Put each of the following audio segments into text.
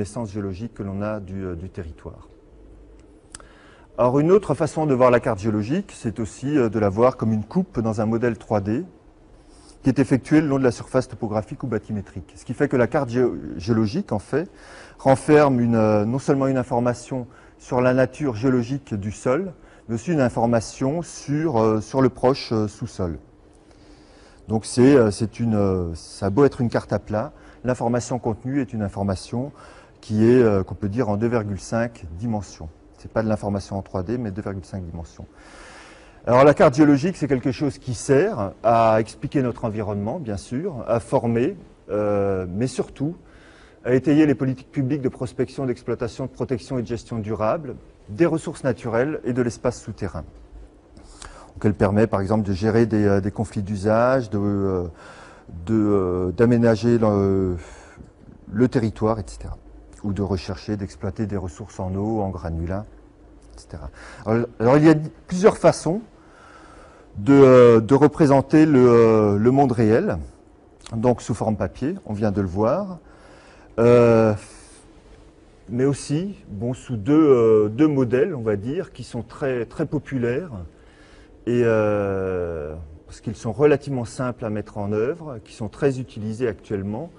connaissance géologique que l'on a du territoire. Alors une autre façon de voir la carte géologique, c'est aussi de la voir comme une coupe dans un modèle 3D qui est effectué le long de la surface topographique ou bathymétrique. Ce qui fait que la carte géologique, en fait, renferme non seulement une information sur la nature géologique du sol, mais aussi une information sur le proche sous-sol. Donc ça a beau être une carte à plat, l'information contenue est une information qui est, qu'on peut dire, en 2,5 dimensions. Ce n'est pas de l'information en 3D, mais 2,5 dimensions. Alors la carte géologique, c'est quelque chose qui sert à expliquer notre environnement, bien sûr, à former, mais surtout à étayer les politiques publiques de prospection, d'exploitation, de protection et de gestion durable des ressources naturelles et de l'espace souterrain. Donc elle permet par exemple de gérer des conflits d'usage, d'aménager le territoire, etc. Ou de rechercher, d'exploiter des ressources en eau, en granulats, etc. Alors il y a plusieurs façons de représenter le monde réel, donc sous forme papier, on vient de le voir, mais aussi sous deux modèles, on va dire, qui sont très, très populaires, et, parce qu'ils sont relativement simples à mettre en œuvre, qui sont très utilisés actuellement,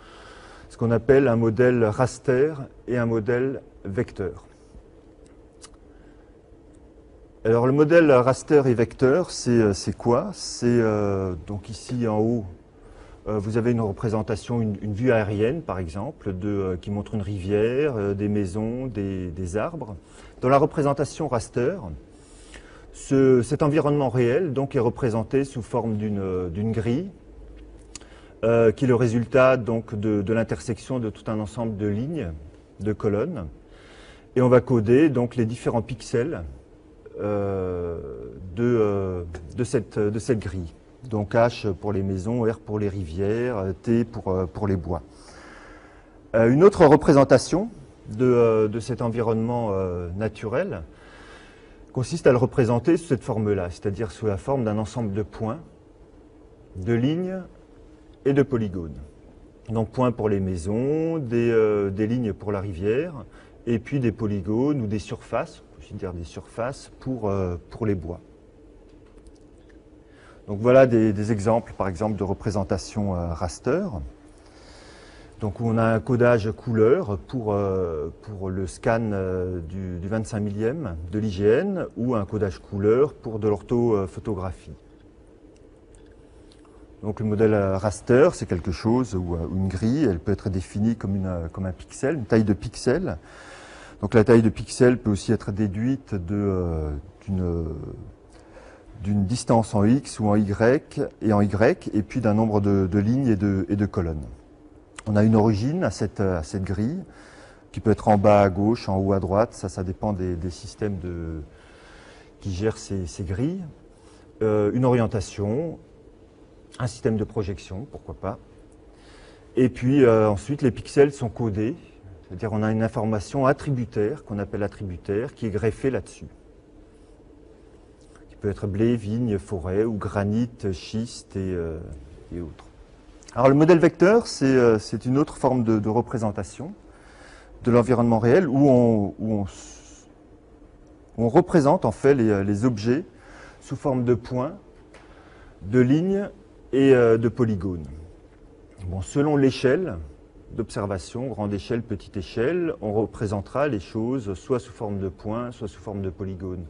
ce qu'on appelle un modèle raster et un modèle vecteur. Alors le modèle raster et vecteur, c'est quoi? C'est donc ici en haut, vous avez une représentation, une vue aérienne par exemple, qui montre une rivière, des maisons, des arbres. Dans la représentation raster, cet environnement réel donc est représenté sous forme d'une grille, qui est le résultat donc de l'intersection de tout un ensemble de lignes, de colonnes, et on va coder donc les différents pixels de cette grille. Donc H pour les maisons, R pour les rivières, T pour les bois. Une autre représentation de cet environnement naturel consiste à le représenter sous cette forme-là, c'est-à-dire sous la forme d'un ensemble de points, de lignes et de polygones. Donc points pour les maisons, des lignes pour la rivière, et puis des polygones ou des surfaces, on considère des surfaces pour les bois. Donc voilà des exemples, par exemple, de représentation raster. Donc où on a un codage couleur pour le scan du 25 millième de l'IGN, ou un codage couleur pour de l'orthophotographie. Donc le modèle raster, c'est quelque chose, ou une grille, elle peut être définie comme un pixel, une taille de pixel. Donc la taille de pixel peut aussi être déduite d'une distance en X ou en Y, et puis d'un nombre de lignes et de colonnes. On a une origine à cette grille, qui peut être en bas à gauche, en haut à droite, ça dépend des systèmes qui gèrent ces grilles. Une orientation, un système de projection, pourquoi pas. Et puis ensuite, les pixels sont codés, c'est-à-dire on a une information attributaire, qu'on appelle attributaire, qui est greffée là-dessus. Qui peut être blé, vigne, forêt, ou granit, schiste et autres. Alors le modèle vecteur, c'est une autre forme de représentation de l'environnement réel, où on représente en fait les objets sous forme de points, de lignes et de polygones. Selon l'échelle d'observation, grande échelle, petite échelle, on représentera les choses soit sous forme de points, soit sous forme de polygones.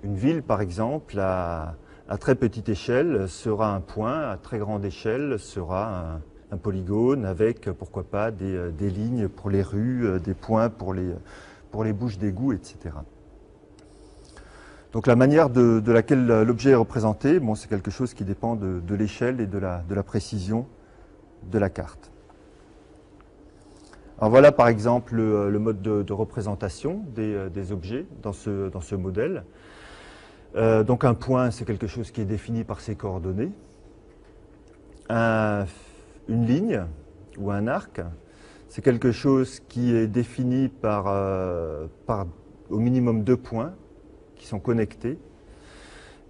Une ville, par exemple, à très petite échelle sera un point, à très grande échelle sera un polygone avec, pourquoi pas, des lignes pour les rues, des points pour les bouches d'égout, etc. Donc la manière de laquelle l'objet est représenté, c'est quelque chose qui dépend de l'échelle et de la précision de la carte. Alors voilà par exemple le mode de représentation des objets dans ce modèle. Donc un point, c'est quelque chose qui est défini par ses coordonnées. Une ligne ou un arc, c'est quelque chose qui est défini par au minimum 2 points qui sont connectés.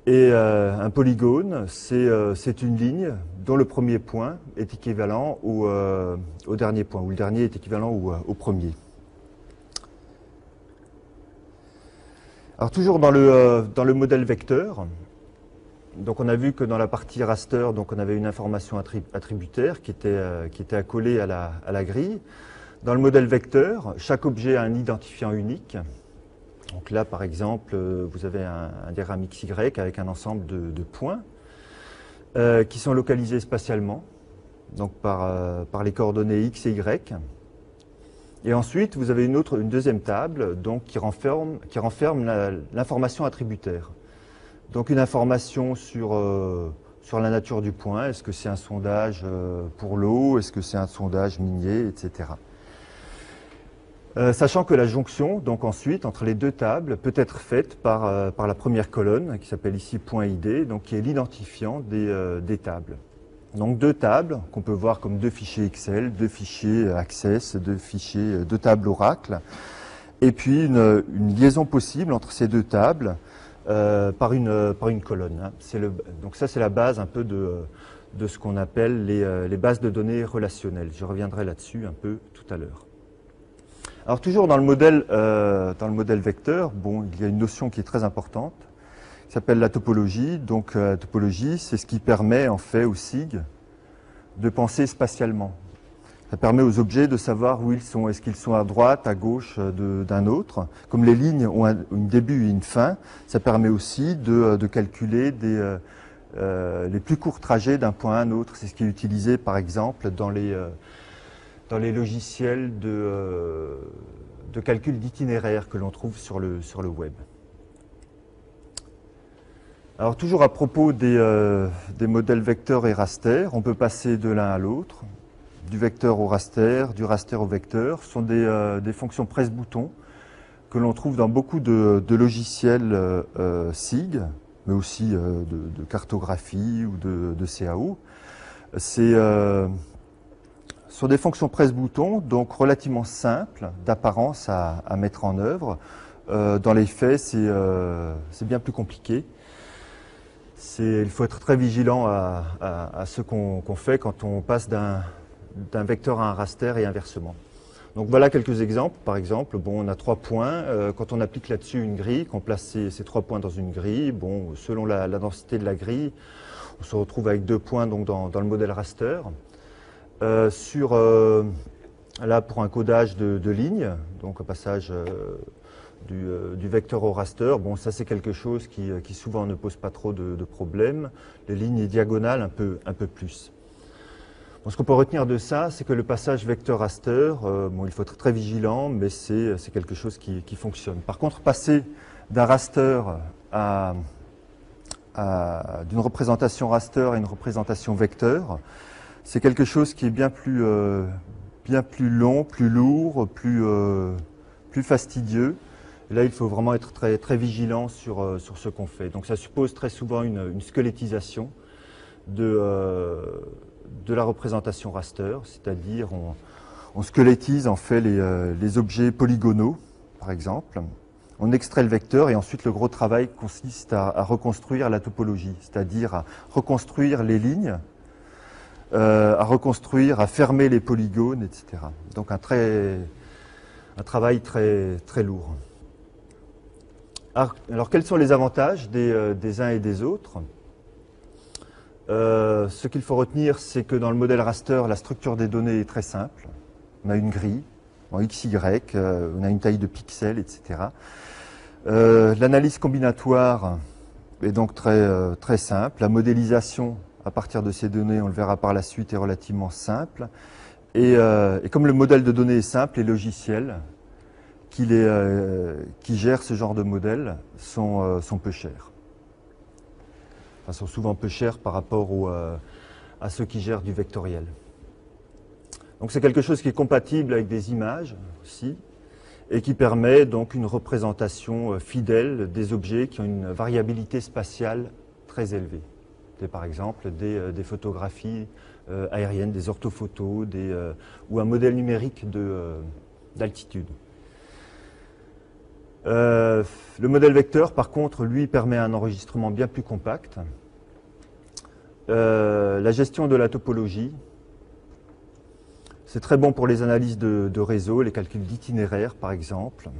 Et un polygone, c'est une ligne dont le premier point est équivalent au dernier point, ou le dernier est équivalent au premier. Alors toujours dans le modèle vecteur, donc on a vu que dans la partie raster, donc on avait une information attributaire qui était accolée à la grille. Dans le modèle vecteur, chaque objet a un identifiant unique. Donc là, par exemple, vous avez un diagramme XY avec un ensemble de points qui sont localisés spatialement, donc par les coordonnées X et Y. Et ensuite, vous avez une deuxième table donc, qui renferme l'information attributaire. Donc une information sur la nature du point, est-ce que c'est un sondage pour l'eau, est-ce que c'est un sondage minier, etc. Sachant que la jonction, donc ensuite, entre les deux tables, peut être faite par la première colonne, qui s'appelle ici point ID, donc qui est l'identifiant des tables. Donc deux tables, qu'on peut voir comme deux fichiers Excel, deux fichiers Access, deux tables Oracle, et puis une liaison possible entre ces deux tables par une colonne. Hein. Donc ça, c'est la base un peu de ce qu'on appelle les bases de données relationnelles. Je reviendrai là-dessus un peu tout à l'heure. Alors toujours dans le modèle vecteur, bon, il y a une notion qui est très importante, qui s'appelle la topologie. Donc la topologie, c'est ce qui permet en fait au SIG de penser spatialement. Ça permet aux objets de savoir où ils sont. Est-ce qu'ils sont à droite, à gauche d'un autre? Comme les lignes ont un début et une fin, ça permet aussi de calculer les plus courts trajets d'un point à un autre. C'est ce qui est utilisé par exemple dans les logiciels de calcul d'itinéraire que l'on trouve sur le web. Alors toujours à propos des modèles vecteurs et raster, on peut passer de l'un à l'autre, du vecteur au raster, du raster au vecteur. Ce sont des fonctions presse-bouton que l'on trouve dans beaucoup de logiciels SIG, mais aussi de cartographie ou de CAO. Sur des fonctions presse-bouton, donc relativement simples d'apparence à mettre en œuvre. Dans les faits, c'est bien plus compliqué. Il faut être très vigilant à ce qu'on fait quand on passe d'un vecteur à un raster et inversement. Donc voilà quelques exemples. Par exemple, bon, on a 3 points. Quand on applique là-dessus une grille, qu'on place ces 3 points dans une grille, bon, selon la densité de la grille, on se retrouve avec 2 points donc, dans le modèle raster. Là, pour un codage de lignes, donc un passage du vecteur au raster, bon, ça c'est quelque chose qui souvent ne pose pas trop de problèmes. Les lignes diagonales un peu plus. Bon, ce qu'on peut retenir de ça, c'est que le passage vecteur-raster, bon, il faut être très vigilant, mais c'est quelque chose qui fonctionne. Par contre, passer d'un raster d'une représentation raster à une représentation vecteur, c'est quelque chose qui est bien plus long, plus lourd, plus fastidieux. Et là, il faut vraiment être très, très vigilant sur ce qu'on fait. Donc ça suppose très souvent une squelettisation de la représentation raster, c'est-à-dire on squelettise en fait les objets polygonaux, par exemple. On extrait le vecteur et ensuite le gros travail consiste à reconstruire la topologie, c'est-à-dire à reconstruire les lignes, à fermer les polygones, etc. Donc un travail très, très lourd. Alors quels sont les avantages des uns et des autres? Ce qu'il faut retenir, c'est que dans le modèle raster, la structure des données est très simple. On a une grille en XY, on a une taille de pixels, etc. L'analyse combinatoire est donc très, très simple. La modélisation à partir de ces données, on le verra par la suite, est relativement simple. Et comme le modèle de données est simple, les logiciels qui gèrent ce genre de modèle sont peu chers. Enfin, sont souvent peu chers par rapport à ceux qui gèrent du vectoriel. Donc c'est quelque chose qui est compatible avec des images aussi, et qui permet donc une représentation fidèle des objets qui ont une variabilité spatiale très élevée. Par exemple des photographies aériennes, des orthophotos, ou un modèle numérique d'altitude. Le modèle vecteur, par contre, lui, permet un enregistrement bien plus compact. La gestion de la topologie, c'est très bon pour les analyses de réseau, les calculs d'itinéraire, par exemple,